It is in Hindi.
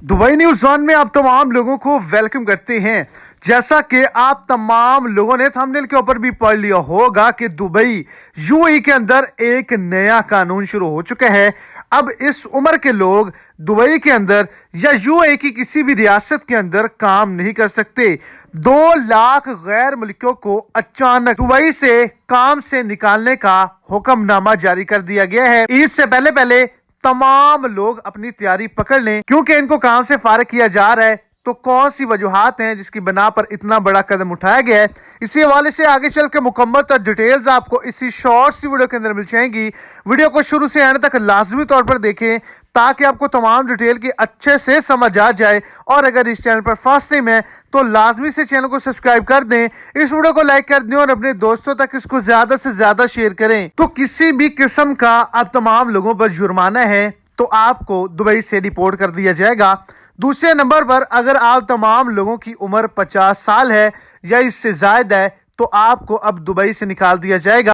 दुबई न्यूज वन में आप तमाम लोगों को वेलकम करते हैं। जैसा कि आप तमाम लोगों ने थंबनेल के ऊपर भी पढ़ लिया होगा कि दुबई यूएई के अंदर एक नया कानून शुरू हो चुका है। अब इस उम्र के लोग दुबई के अंदर या यूएई की किसी भी रियासत के अंदर काम नहीं कर सकते। 2 लाख गैर मुल्कियों को अचानक दुबई से काम से निकालने का हुक्मनामा जारी कर दिया गया है। इससे पहले पहले तमाम लोग अपनी तैयारी पकड़ लें, क्योंकि इनको काम से फारिग किया जा रहा है। तो कौन सी वजूहात हैं जिसकी बिना पर इतना बड़ा कदम उठाया गया है, इसी हवाले से आगे चल के मुकम्मल तर डिटेल्स आपको इसी शॉर्ट सी वीडियो के अंदर मिल जाएंगी। वीडियो को शुरू से एंड तक लाजमी तौर पर देखें ताकि आपको तमाम डिटेल की अच्छे से समझ आ जाए। और अगर इस चैनल पर फर्स्ट टाइम है तो लाजमी से चैनल को सब्सक्राइब कर दें, इस वीडियो को लाइक कर दें और अपने दोस्तों तक इसको ज्यादा से ज्यादा शेयर करें। तो किसी भी किस्म का अब तमाम लोगों पर जुर्माना है तो आपको दुबई से रिपोर्ट कर दिया जाएगा। दूसरे नंबर पर अगर आप तमाम लोगों की उम्र 50 साल है या इससे ज्यादा है तो आपको अब दुबई से निकाल दिया जाएगा।